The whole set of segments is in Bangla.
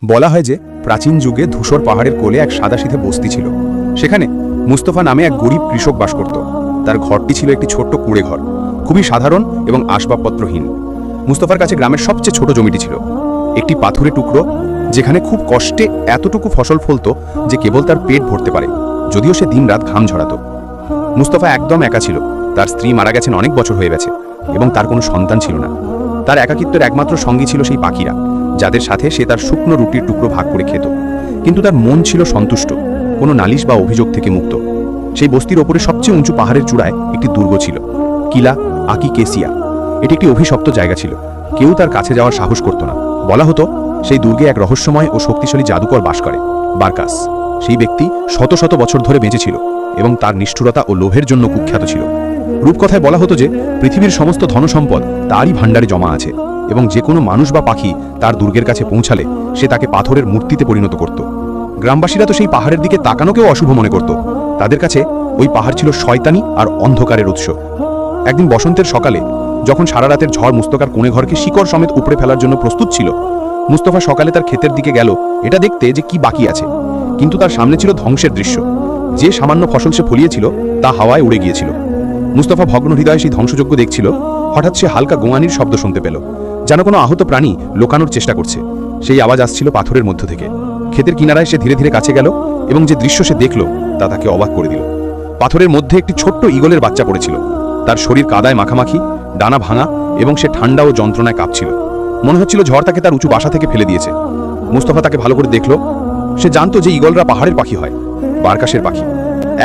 বলা হয় যে প্রাচীন যুগে ধূসর পাহাড়ের কোলে এক সাদাসিধে বস্তি ছিল। সেখানে মুস্তফা নামে এক গরিব কৃষক বাস করত। তার ঘরটি ছিল একটি ছোট্ট কুঁড়ে ঘর, খুবই সাধারণ এবং আসবাবপত্রহীন। মুস্তফার কাছে গ্রামের সবচেয়ে ছোট জমিটি ছিল, একটি পাথুরে টুকরো, যেখানে খুব কষ্টে এতটুকু ফসল ফলত যে কেবল তার পেট ভরতে পারে, যদিও সে দিনরাত ঘাম ঝরাত। মুস্তফা একদম একা ছিল। তার স্ত্রী মারা গেছেন অনেক বছর হয়ে গেছে এবং তার কোনো সন্তান ছিল না। তার একাকিত্বের একমাত্র সঙ্গী ছিল সেই পাখিরা, যাদের সাথে সে তার শুকনো রুটির টুকরো ভাগ করে খেত। কিন্তু তার মন ছিল সন্তুষ্ট, কোনো নালিশ বা অভিযোগ থেকে মুক্ত। সেই বস্তির ওপরে সবচেয়ে উঁচু পাহাড়ের চূড়ায় একটি দুর্গ ছিল, কিলা আকি কেসিয়া। এটি একটি অভিশপ্ত জায়গা ছিল, কেউ তার কাছে যাওয়ার সাহস করত না। বলা হতো সেই দুর্গে এক রহস্যময় ও শক্তিশালী জাদুকর বাস করে, বারকাস। সেই ব্যক্তি শত শত বছর ধরে বেঁচে ছিল এবং তার নিষ্ঠুরতা ও লোভের জন্য কুখ্যাত ছিল। রূপকথায় বলা হতো যে পৃথিবীর সমস্ত ধনসম্পদ তারই ভাণ্ডারে জমা আছে এবং যে কোনো মানুষ বা পাখি তার দুর্গের কাছে পৌঁছালে সে তাকে পাথরের মূর্তিতে পরিণত করত। গ্রামবাসীরা তো সেই পাহাড়ের দিকে তাকানোকেও অশুভ মনে করত। তাদের কাছে ওই পাহাড় ছিল শয়তানি আর অন্ধকারের উৎস। একদিন বসন্তের সকালে, যখন সারা রাতের ঝড় মুস্তফার কোণে ঘরকে শিকড় সমেত উপড়ে ফেলার জন্য প্রস্তুত ছিল, মুস্তফা সকালে তার ক্ষেতের দিকে গেল এটা দেখতে যে কি বাকি আছে। কিন্তু তার সামনে ছিল ধ্বংসের দৃশ্য। যে সামান্য ফসল সে ফলিয়েছিল তা হাওয়ায় উড়ে গিয়েছিল। মুস্তফা ভগ্ন হৃদয়ে সেই ধ্বংসযজ্ঞ দেখছিল। হঠাৎ সে হালকা গোঙানির শব্দ শুনতে পেল, যেন কোনো আহত প্রাণী লোকানোর চেষ্টা করছে। সেই আওয়াজ আসছিল পাথরের মধ্য থেকে। ক্ষেতের কিনারায় সে ধীরে ধীরে কাছে গেল এবং যে দৃশ্য সে দেখল তা তাকে অবাক করে দিল। পাথরের মধ্যে একটি ছোট্ট ঈগলের বাচ্চা পড়েছিল। তার শরীর কাদায় মাখামাখি, ডানা ভাঙা এবং সে ঠান্ডা ও যন্ত্রণায় কাঁপছিল। মনে হচ্ছিল ঝড় তাকে তার উঁচু বাসা থেকে ফেলে দিয়েছে। মুস্তফা তাকে ভালো করে দেখল। সে জানতো যে ঈগলরা পাহাড়ের পাখি হয়, বারকাসের পাখি।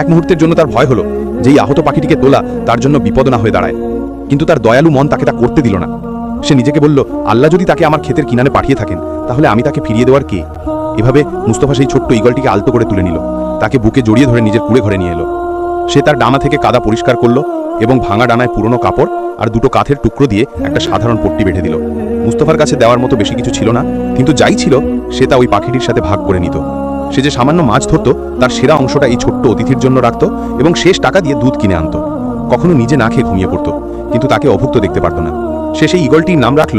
এক মুহূর্তের জন্য তার ভয় হলো যে এই আহত পাখিটিকে তোলা তার জন্য বিপদ না হয়ে দাঁড়ায়। কিন্তু তার দয়ালু মন তাকে তা করতে দিল না। সে নিজেকে বলল, আল্লাহ যদি তাকে আমার ক্ষেতের কিনারে পাঠিয়ে থাকেন, তাহলে আমি তাকে ফিরিয়ে দেওয়ার কে? এভাবে মুস্তফা সেই ছোট্ট ঈগলটিকে আলতো করে তুলে নিল, তাকে বুকে জড়িয়ে ধরে নিজের কুঁড়ে ঘরে নিয়ে এলো। সে তার ডানা থেকে কাদা পরিষ্কার করলো এবং ভাঙা ডানায় পুরনো কাপড় আর দুটো কাঠের টুকরো দিয়ে একটা সাধারণ পট্টি বেঁধে দিল। মুস্তফার কাছে দেওয়ার মতো বেশি কিছু ছিল না, কিন্তু যাই ছিল সে তা ওই পাখিটির সাথে ভাগ করে নিত। সে যে সামান্য মাছ ধরত, তার সেরা অংশটা এই ছোট্ট অতিথির জন্য রাখত এবং শেষ টাকা দিয়ে দুধ কিনে আনত। কখনো নিজে না খেয়ে ঘুমিয়ে পড়ত, কিন্তু তাকে অভুক্ত দেখতে পারত না। সে সেই ঈগলটির নাম রাখল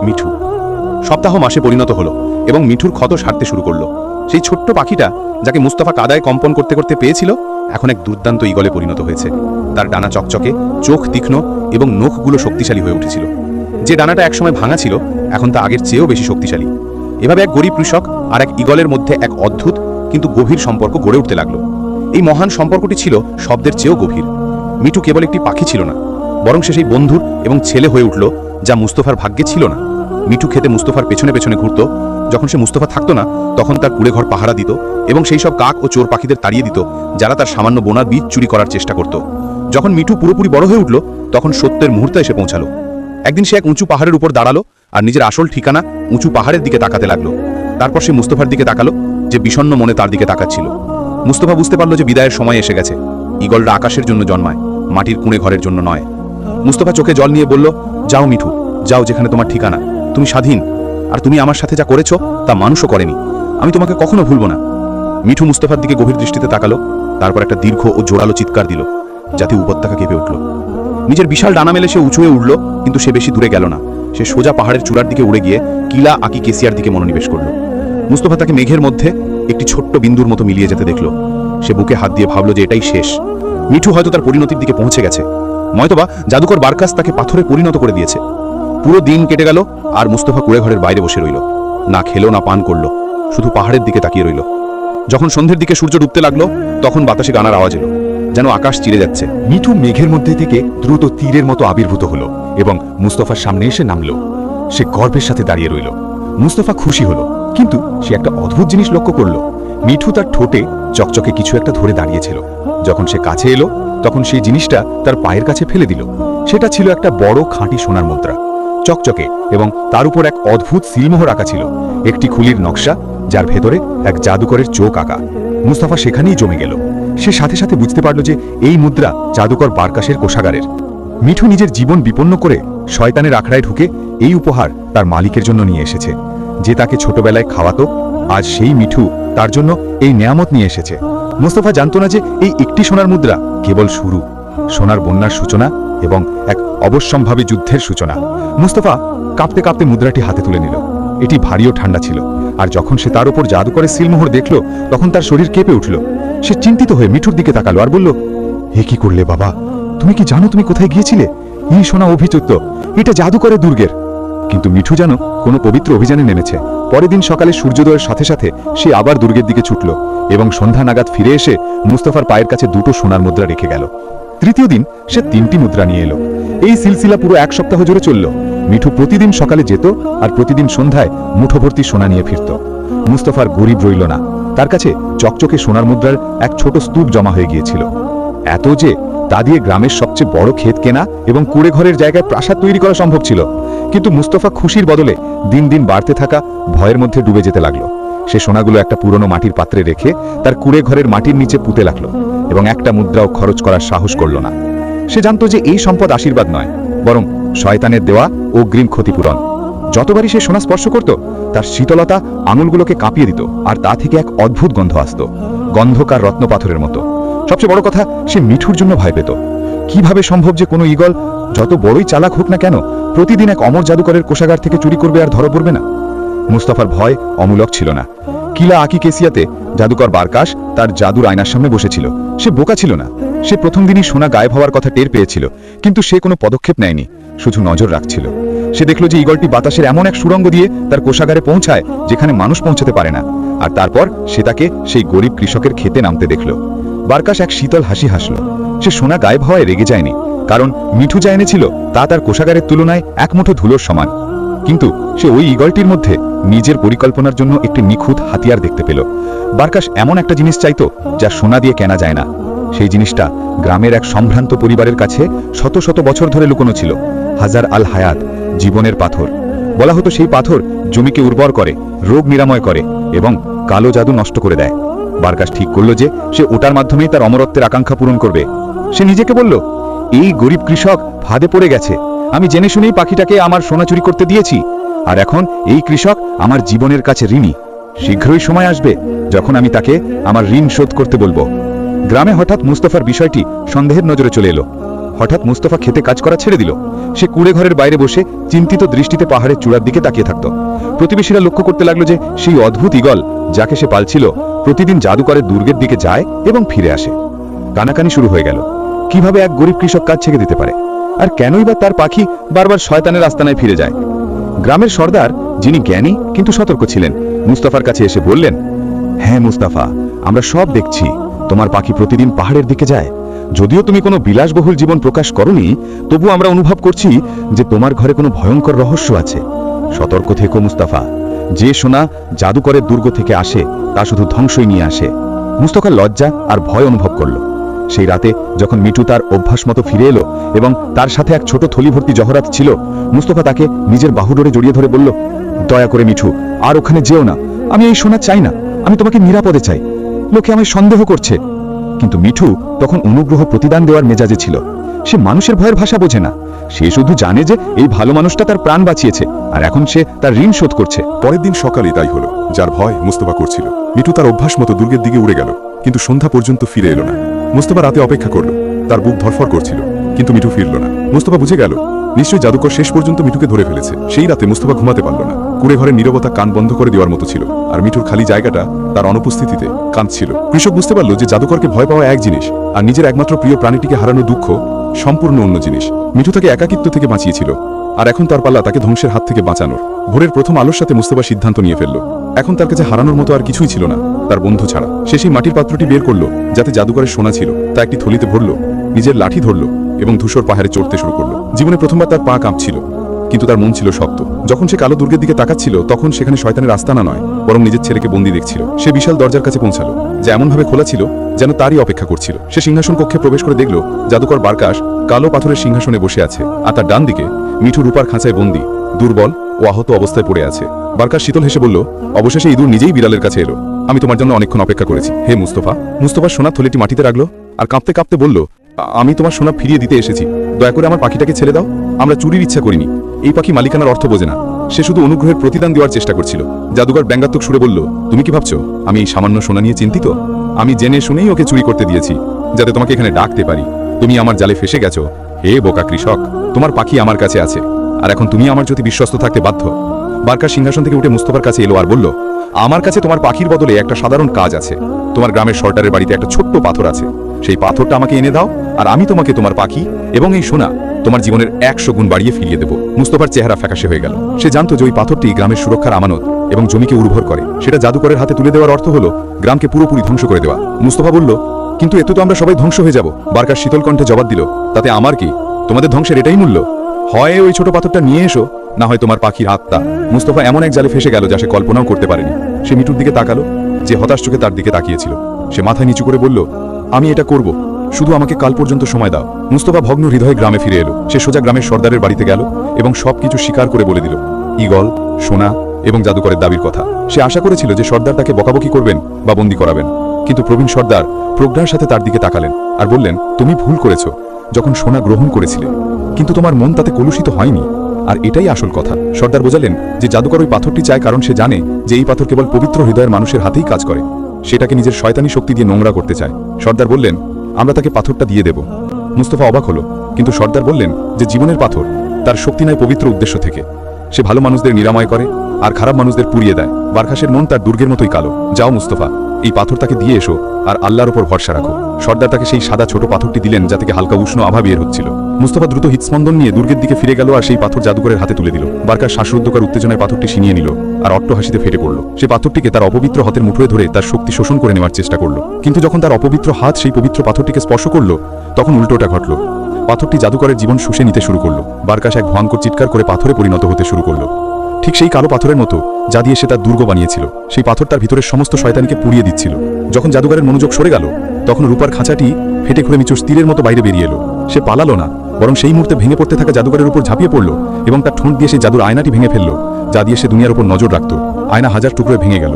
মিঠু। সপ্তাহ মাসে পরিণত হলো এবং মিঠুর ক্ষত সারতে শুরু করলো। সেই ছোট্ট পাখিটা, যাকে মুস্তফা কাদায় কম্পন করতে করতে পেয়েছিল, এখন এক দুর্দান্ত ঈগলে পরিণত হয়েছে। তার ডানা চকচকে, চোখ তীক্ষ্ণ এবং নখগুলো শক্তিশালী হয়ে উঠেছিল। যে ডানাটা একসময় ভাঙা ছিল, এখন তা আগের চেয়েও বেশি শক্তিশালী। এভাবে এক গরিব কৃষক আর এক ঈগলের মধ্যে এক অদ্ভুত কিন্তু গভীর সম্পর্ক গড়ে উঠতে লাগলো। এই মহান সম্পর্কটি ছিল শব্দের চেয়েও গভীর। মিঠু কেবল একটি পাখি ছিল না, বরং সে সেই বন্ধুর এবং ছেলে হয়ে উঠল, যা মুস্তফার ভাগ্যে ছিল না। মিঠু খেতে মুস্তফার পেছনে পেছনে ঘুরত। যখন সে মুস্তফা থাকতো না, তখন তার কুড়ে ঘর পাহারা দিত এবং সেই সব কাক ও চোর পাখিদের তাড়িয়ে দিত, যারা তার সামান্য বোনার বীজ চুরি করার চেষ্টা করত। যখন মিঠু পুরোপুরি বড় হয়ে উঠল, তখন সত্যের মুহূর্তে এসে পৌঁছালো। একদিন সে এক উঁচু পাহাড়ের উপর দাঁড়ালো আর নিজের আসল ঠিকানা উঁচু পাহাড়ের দিকে তাকাতে লাগলো। তারপর সে মুস্তফার দিকে তাকালো, যে বিষণ্ণ মনে তার দিকে তাকাচ্ছিল। মুস্তফা বুঝতে পারলো যে বিদায়ের সময় এসে গেছে। ঈগলরা আকাশের জন্য জন্মায়, মাটির কুঁড়ে ঘরের জন্য নয়। মুস্তফা চোখে জল নিয়ে বলল, যাও মিঠু, যাও যেখানে তোমার ঠিকানা। তুমি স্বাধীন, আর তুমি আমার সাথে যা করেছো তা মানুষও করেনি। আমি তোমাকে কখনো ভুলব না। মিঠু মুস্তফার দিকে গভীর দৃষ্টিতে তাকালো, তারপর একটা দীর্ঘ ও জোরালো চিৎকার দিল, যাতে উপত্যকা কেঁপে উঠল। নিজের বিশাল ডানা মেলে সে উঁচু হয়ে উঠল, কিন্তু সে বেশি দূরে গেল না। সে সোজা পাহাড়ের চূড়ার দিকে উড়ে গিয়ে কিলা আকি কেসিয়ার দিকে মনোনিবেশ করল। মুস্তফা তাকে মেঘের মধ্যে একটি ছোট্ট বিন্দুর মতো মিলিয়ে যেতে দেখল। সে বুকে হাত দিয়ে ভাবল যে এটাই শেষ। মিঠু হয়তো তার পরিণতির দিকে পৌঁছে গেছে, নয়তোবা জাদুকর বারকাস তাকে পাথরে পরিণত করে দিয়েছে। পুরো দিন কেটে গেল আর মুস্তফা কুড়ে ঘরের বাইরে বসে রইল, না খেলো না পান করলো, শুধু পাহাড়ের দিকে তাকিয়ে রইল। যখন সন্ধ্যের দিকে সূর্য ডুবতে লাগলো, তখন বাতাসে গানার আওয়াজ এলো, যেন আকাশ চিরে যাচ্ছে। মিঠু মেঘের মধ্যে থেকে দ্রুত তীরের মতো আবির্ভূত হলো এবং মুস্তফার সামনে এসে নামলো। সে গর্বের সাথে দাঁড়িয়ে রইল। মুস্তফা খুশি হলো, কিন্তু সে একটা অদ্ভুত জিনিস লক্ষ্য করলো। মিঠু তার ঠোঁটে চকচকে কিছু একটা ধরে দাঁড়িয়েছিল। যখন সে কাছে এলো, তখন সেই জিনিসটা তার পায়ের কাছে ফেলে দিল। সেটা ছিল একটা বড় খাঁটি সোনার মুদ্রা, চকচকে, এবং তার উপর এক অদ্ভুত সিলমোহর আঁকা ছিল, একটি খুলির নকশা, যার ভেতরে এক জাদুকরের চোখ আঁকা। মুস্তফা সেখানেই জমে গেল। সে সাথে সাথে বুঝতে পারল যে এই মুদ্রা জাদুকর বারকাসের কোষাগারের। মিঠু নিজের জীবন বিপন্ন করে শয়তানের আখড়ায় ঢুকে এই উপহার তার মালিকের জন্য নিয়ে এসেছে, যে তাকে ছোটবেলায় খাওয়াতো। আজ সেই মিঠু তার জন্য এই নেয়ামত নিয়ে এসেছে। মুস্তফা জানত না যে এই একটি সোনার মুদ্রা কেবল শুরু, সোনার বন্যার সূচনা এবং এক অবশ্যম্ভাবী যুদ্ধের সূচনা। মুস্তফা কাঁপতে কাঁপতে মুদ্রাটি হাতে তুলে নিল। এটি ভারী ও ঠান্ডা ছিল, আর যখন সে তার উপর জাদু করে সিলমোহর দেখল তখন তার শরীর কেঁপে উঠল। সে চিন্তিত হয়ে মিঠুর দিকে তাকালো আর বলল, হে কি করলে বাবা? তুমি কি জানো তুমি কোথায় গিয়েছিলে? এই সোনা অভিযুক্ত, এটা জাদুকরের দুর্গের। কিন্তু মিঠু যেন কোনো পবিত্র অভিযানে নেমেছে। পরের দিন সকালে সূর্যোদয়ের সাথে সাথে সে আবার দুর্গের দিকে ছুটল এবং সন্ধ্যা নাগাদ ফিরে এসে মুস্তফার পায়ের কাছে দুটো সোনার মুদ্রা রেখে গেল। তৃতীয় দিন সে 3টি মুদ্রা নিয়ে এলো। এই সিলসিলা পুরো 1 সপ্তাহ জুড়ে চলল। মিঠু প্রতিদিন সকালে যেত আর প্রতিদিন সন্ধ্যায় মুঠো ভর্তি সোনা নিয়ে ফিরত। মুস্তফার গরিব রইল না, তার কাছে চকচকে সোনার মুদ্রার এক ছোট স্তূপ জমা হয়ে গিয়েছিল। এত যে তা দিয়ে গ্রামের সবচেয়ে বড় ক্ষেত কেনা এবং কুড়ে ঘরের জায়গায় প্রাসাদ তৈরি করা সম্ভব ছিল। কিন্তু মুস্তফা খুশির বদলে দিন দিন বাড়তে থাকা ভয়ের মধ্যে ডুবে যেতে লাগলো। সে সোনাগুলো একটা পুরনো মাটির পাত্রে রেখে তার কুড়ে ঘরের মাটির নিচে পুঁতে লাগলো এবং একটা মুদ্রাও খরচ করার সাহস করল না। সে জানত যে এই সম্পদ আশীর্বাদ নয়, বরং শয়তানের দেওয়া অগ্রিম ক্ষতিপূরণ। যতবারই সে সোনা স্পর্শ করত তার শীতলতা আঙুলগুলোকে কাঁপিয়ে দিত, আর তা থেকে এক অদ্ভুত গন্ধ আসত, গন্ধকার রত্নপাথরের মতো। সবচেয়ে বড় কথা, সে মিঠুর জন্য ভয় পেত। কিভাবে সম্ভব যে কোনো ঈগল, যত বড়ই চালাক হোক না কেন, প্রতিদিন এক অমর জাদুকরের কোষাগার থেকে চুরি করবে আর ধরা পড়বে না? মুস্তাফার ভয় অমূলক ছিল না। কিলা আকিকেসিয়াতে জাদুকর বারকাশ তার জাদুর আয়নার সামনে বসেছিল। সে বোকা ছিল না। সে প্রথম দিনই সোনা গায়েব হওয়ার কথা টের পেয়েছিল, কিন্তু সে কোনো পদক্ষেপ নেয়নি, শুধু নজর রাখছিল। সে দেখল যে ঈগলটি বাতাসের এমন এক সুড়ঙ্গ দিয়ে তার কোষাগারে পৌঁছায় যেখানে মানুষ পৌঁছাতে পারে না। আর তারপর সে তাকে সেই গরিব কৃষকের খেতে নামতে দেখল। বারকাশ এক শীতল হাসি হাসল। সে সোনা গায়েব হওয়ায় রেগে যায়নি, কারণ মিঠু যা এনেছিল তা তার কোষাগারের তুলনায় এক মুঠো ধুলোর সমান। কিন্তু সে ওই ঈগলটির মধ্যে নিজের পরিকল্পনার জন্য একটি নিখুঁত হাতিয়ার দেখতে পেল। বারকাশ এমন একটা জিনিস চাইতো যা সোনা দিয়ে কেনা যায় না। সেই জিনিসটা গ্রামের এক সম্ভ্রান্ত পরিবারের কাছে শত শত বছর ধরে লুকোনো ছিল। হাজার আল হায়াত, জীবনের পাথর। বলা হতো সেই পাথর জমিকে উর্বর করে, রোগ নিরাময় করে এবং কালো জাদু নষ্ট করে দেয়। বারকাশ ঠিক করল যে সে ওটার মাধ্যমেই তার অমরত্বের আকাঙ্ক্ষা পূরণ করবে। সে নিজেকে বলল, এই গরিব কৃষক ফাঁদে পড়ে গেছে। আমি জেনে শুনেই পাখিটাকে আমার সোনা চুরি করতে দিয়েছি, আর এখন এই কৃষক আমার জীবনের কাছে ঋণী। শীঘ্রই সময় আসবে যখন আমি তাকে আমার ঋণ শোধ করতে বলবো। গ্রামে হঠাৎ মুস্তফার বিষয়টি সন্দেহের নজরে চলে এলো। হঠাৎ মুস্তফা খেতে কাজ করা ছেড়ে দিল। সে কুড়ে ঘরের বাইরে বসে চিন্তিত দৃষ্টিতে পাহাড়ের চূড়ার দিকে তাকিয়ে থাকত। প্রতিবেশীরা লক্ষ্য করতে লাগলো যে সেই অদ্ভুত ঈগল যাকে সে পালছিল প্রতিদিন জাদুকরের দুর্গের দিকে যায় এবং ফিরে আসে। কানাকানি শুরু হয়ে গেল, কিভাবে এক গরিব কৃষক কাজ ছেড়ে দিতে পারে, আর কেনই বা তার পাখি বারবার শয়তানের আস্তানায় ফিরে যায়। গ্রামের সর্দার, যিনি জ্ঞানী কিন্তু সতর্ক ছিলেন, মুস্তাফার কাছে এসে বললেন, হ্যাঁ মুস্তাফা, আমরা সব দেখছি। তোমার পাখি প্রতিদিন পাহাড়ের দিকে যায়। যদিও তুমি কোনো বিলাসবহুল জীবন প্রকাশ করনি, তবু আমরা অনুভব করছি যে তোমার ঘরে কোনো ভয়ঙ্কর রহস্য আছে। সতর্ক থেকো মুস্তাফা। যে সোনা জাদুকরের দুর্গ থেকে আসে তা শুধু ধ্বংসই নিয়ে আসে। মুস্তাফা লজ্জা আর ভয় অনুভব করল। সেই রাতে যখন মিঠু তার অভ্যাস মতো ফিরে এলো এবং তার সাথে এক ছোট থলি ভর্তি জহরাত ছিল, মুস্তাফা তাকে নিজের বাহুডোরে জড়িয়ে ধরে বলল, দয়া করে মিঠু, আর ওখানে যেও না। আমি এই সোনা চাই না, আমি তোমাকে নিরাপদে চাই। লোকে আমায় সন্দেহ করছে। কিন্তু মিঠু তখন অনুগ্রহ প্রতিদান দেওয়ার মেজাজে ছিল। সে মানুষের ভয়ের ভাষা বোঝে না। সে শুধু জানে যে এই ভালো মানুষটা তার প্রাণ বাঁচিয়েছে, আর এখন সে তার ঋণ শোধ করছে। পরের দিন সকালে তাই হলো, যার ভয় মুস্তফা করছিল। মিঠু তার অভ্যাস মতো দুর্গের দিকে উড়ে গেল, কিন্তু সন্ধ্যা পর্যন্ত ফিরে এলো না। মুস্তফা রাতে অপেক্ষা করল, তার বুক ধরফর করছিল, কিন্তু মিঠু ফিরল না। মুস্তফা বুঝে গেল নিশ্চয়ই জাদুকর শেষ পর্যন্ত মিঠুকে ধরে ফেলেছে। সেই রাতে মুস্তফা ঘুমাতে পারল না। কুড়ে ঘরের নীরবতা কান বন্ধ করে দেওয়ার মতো ছিল, আর মিঠুর খালি জায়গাটা তার অনুপস্থিতিতে কাঁদছিল। কৃষক বুঝতে পারল যে জাদুকরকে ভয় পাওয়া এক জিনিস, আর নিজের একমাত্র প্রিয় প্রাণীটিকে হারানো দুঃখ সম্পূর্ণ অন্য জিনিস। মিঠু তাকে একাকিত্ব থেকে বাঁচিয়েছিল, আর এখন তার পাল্লা তাকে ধ্বংসের হাত থেকে বাঁচানোর। ভোরের প্রথম আলোর সাথে মুস্তফা সিদ্ধান্ত নিয়ে ফেলল, এখন তার কাছে হারানোর মতো আর কিছুই ছিল না, তার বন্ধু ছাড়া। সে সেই মাটির পাত্রটি বের করলো যাতে জাদুকরের সোনা ছিল, তা একটি থলিতে ভরল, নিজের লাঠি ধরল এবং ধূসর পাহাড়ে চড়তে শুরু করলো। জীবনে প্রথমবার তার পা কাঁপছিল, কিন্তু তার মন ছিল শক্ত। যখন সে কালো দুর্গের দিকে তাকাচ্ছিল, তখন সেখানে শয়তানের আস্তানা নয়, বরং নিজের ছেলেকে বন্দি দেখছিল। সে বিশাল দরজার কাছে পৌঁছালো, যা এমনভাবে খোলা ছিল যেন তারই অপেক্ষা করছিল। সে সিংহাসন কক্ষে প্রবেশ করে দেখল জাদুকর বারকাশ কালো পাথরের সিংহাসনে বসে আছে, আর তার ডান দিকে মিঠু রূপার খাঁচায় বন্দি, দুর্বল ও আহত অবস্থায় পড়ে আছে। বারকাশ শীতল হেসে বলল, অবশেষে ইঁদুর নিজেই বিড়ালের কাছে এলো। আমি তোমার জন্য অনেকক্ষণ অপেক্ষা করেছি হে মুস্তফা। মুস্তফা সোনার থলিটি মাটিতে রাখলো আর কাঁপতে কাঁপতে বলল, আমি তোমার সোনা ফিরিয়ে দিতে এসেছি। দয়া করে আমার পাখিটাকে ছেড়ে দাও। আমরা চুরির ইচ্ছা করিনি। এই পাখি মালিকানার অর্থ বোঝে না। সে শুধু অনুগ্রহের প্রতিদান দেওয়ার চেষ্টা করছিল। জাদুকর ব্যঙ্গাত্মক সুরে বলল, তুমি কি ভাবছো আমি এই সামান্য সোনা নিয়ে চিন্তিত? আমি জেনে শুনেই ওকে চুরি করতে দিয়েছি, যাতে তোমাকে এখানে ডাকতে পারি। তুমি আমার জালে ফেসে গেছো হে বোকা কৃষক। তোমার পাখি আমার কাছে আছে, আর এখন তুমি আমার প্রতি বিশ্বস্ত থাকতে বাধ্য। বারকার সিংহাসন থেকে উঠে মুস্তফার কাছে এলো আর বলল, আমার কাছে তোমার পাখির বদলে একটা সাধারণ কাজ আছে। তোমার গ্রামের সর্দারের বাড়িতে একটা ছোট্ট পাথর আছে, সেই পাথরটা আমাকে এনে দাও, আর আমি তোমাকে তোমার পাখি এবং এই সোনা তোমার জীবনের 100 গুণ বাড়িয়ে ফিরিয়ে দেব। মুস্তফার চেহারা ফ্যাকাশে হয়ে গেল। সে জানতো যে ওই পাথরটি গ্রামের সুরক্ষার আমানত এবং জমিকে উর্বর করে। সেটা জাদুকরের হাতে তুলে দেওয়ার অর্থ হলো গ্রামকে পুরোপুরি ধ্বংস করে দেওয়া। মুস্তফা বলল, কিন্তু এতে তো আমরা সবাই ধ্বংস হয়ে যাব। বারকার শীতল কণ্ঠে জবাব দিল, তাতে আমার কি? তোমাদের ধ্বংসের এটাই মূল্য। হয় ওই ছোট পাথরটা নিয়ে এসো, না হয় তোমার পাখির আত্মা। মুস্তফা এমন এক জালে ফেসে গেল যা সে কল্পনাও করতে পারেনি। সে মিঠুর দিকে তাকালো, যে হতাশ চোখে তার দিকে তাকিয়েছিল। সে মাথা নিচু করে বলল, আমি এটা করব, শুধু আমাকে কাল পর্যন্ত সময় দাও। মুস্তফা ভগ্ন হৃদয়ে গ্রামে ফিরে এলো। সে সোজা গ্রামের সর্দারের বাড়িতে গেল এবং সবকিছু স্বীকার করে বলে দিল, ঈগল, সোনা এবং জাদুকরের দাবির কথা। সে আশা করেছিল যে সর্দার তাকে বকাবকি করবেন বা বন্দী করাবেন, কিন্তু প্রবীণ সর্দার প্রজ্ঞার সাথে তার দিকে তাকালেন আর বললেন, তুমি ভুল করেছ যখন সোনা গ্রহণ করেছিলে, কিন্তু তোমার মন তাতে কলুষিত হয়নি, আর এটাই আসল কথা। সর্দার বোঝালেন যে জাদুকর ওই পাথরটি চায় কারণ সে জানে যে এই পাথর কেবল পবিত্র হৃদয়ের মানুষের হাতেই কাজ করে। সেটাকে নিজের শয়তানি শক্তি দিয়ে নোংরা করতে চায়। সর্দার বললেন, আমরা তাকে পাথরটা দিয়ে দেব। মুস্তফা অবাক হলো, কিন্তু সর্দার বললেন যে জীবনের পাথর তার শক্তি নয় পবিত্র উদ্দেশ্য থেকে। সে ভালো মানুষদের নিরাময় করে আর খারাপ মানুষদের পুড়িয়ে দেয়। বারখাসের মন তার দুর্গের মতোই কালো। যাও মুস্তফা, এই পাথর তাকে দিয়ে এসো আর আল্লাহর উপর ভরসা রাখো। সর্দার তাকে সেই সাদা ছোট পাথরটি দিলেন, যা থেকে হালকা উষ্ণ আভা বের হচ্ছিল। মুস্তফা দ্রুত হৃৎস্পন্দন নিয়ে দুর্গের দিকে ফিরে গেল আর সেই পাথর জাদুকরের হাতে তুলে দিল। বারকার শ্বাসরুদ্ধকর উত্তেজনায় পাথরটি ছিনিয়ে নিল আর অট্টহাসিতে ফেটে পড়ল। সে পাথরটিকে তার অপবিত্র হাতের মুঠোয় ধরে তার শক্তি শোষণ করে নেওয়ার চেষ্টা করল, কিন্তু যখন তার অপবিত্র হাত সেই পবিত্র পাথরটিকে স্পর্শ করল, তখন উল্টোটা ঘটল। পাথরটি জাদুকরের জীবন শুষে নিতে শুরু করল। বারকাশ এক ভয়ঙ্কর চিৎকার করে পাথরে পরিণত হতে শুরু করল, ঠিক সেই কালো পাথরের মতো যা দিয়ে সে তার দুর্গ বানিয়েছিল। সেই পাথর তার ভিতরের সমস্ত শয়তানিকে পুড়িয়ে দিচ্ছিল। যখন জাদুকরের মনোযোগ সরে গেল, তখন রূপার খাঁচাটি ফেটে খুঁড়ে মিচুর তীরের মতো বাইরে বেরিয়ে এলো। সে পালালো না, বরং সেই মুহূর্তে ভেঙে পড়তে থাকা জাদুকরের উপর ঝাঁপিয়ে পড়ল এবং তার ঠোঁট দিয়ে সেই জাদুর আয়নাটি ভেঙে ফেলল, যা দিয়ে সে দুনিয়ার উপর নজর রাখত। আয়না হাজার টুকরোয় ভেঙে গেল।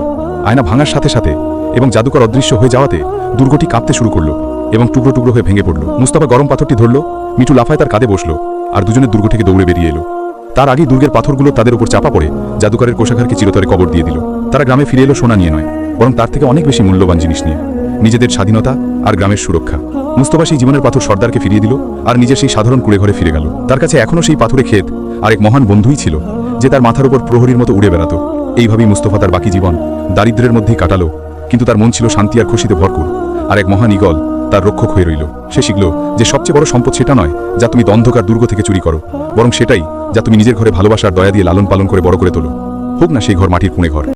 আয়না ভাঙার সাথে সাথে এবং জাদুকর অদৃশ্য হয়ে যাওয়াতে দুর্গটি কাঁপতে শুরু করলো এবং টুকরো টুকরো হয়ে ভেঙে পড়ল। মুস্তাফা গরম পাথরটি ধরল, মিঠু লাফায় তার কাঁধে বসলো আর দুজনের দুর্গ থেকে দৌড়ে বেরিয়ে এলো। তার আগেই দুর্গের পাথরগুলো তাদের উপর চাপা পড়ে জাদুকরের কোষাগারকে চিরতরে কবর দিয়ে দিল। তারা গ্রামে ফিরে এলো সোনা নিয়ে নয়, বরং তার থেকে অনেক বেশি মূল্যবান জিনিস নিয়ে, নিজেদের স্বাধীনতা আর গ্রামের সুরক্ষা। মুস্তফা সেই জীবনের পাথর সর্দারকে ফিরিয়ে দিল আর নিজের সেই সাধারণ কুড়ে ঘরে ফিরে গেল। তার কাছে এখনও সেই পাথরে ক্ষেত আর এক মহান বন্ধুই ছিল, যে তার মাথার উপর প্রহরীর মতো উড়ে বেড়াতো। এইভাবেই মুস্তফা তার বাকি জীবন দারিদ্র্যের মধ্যেই কাটালো, কিন্তু তার মন ছিল শান্তি আর খুশিতে ভরপুর। আর এক মহান ঈগল তার রক্ষক হয়ে রইল। সে শিখল যে সবচেয়ে বড় সম্পদ সেটা নয় যা তুমি অন্ধকার দুর্গ থেকে চুরি করো, বরং সেটাই যা তুমি নিজের ঘরে ভালোবাসার দয়া দিয়ে লালন পালন করে বড় করে তোলো, হোক না সেই ঘর মাটির কুঁড়ে ঘর।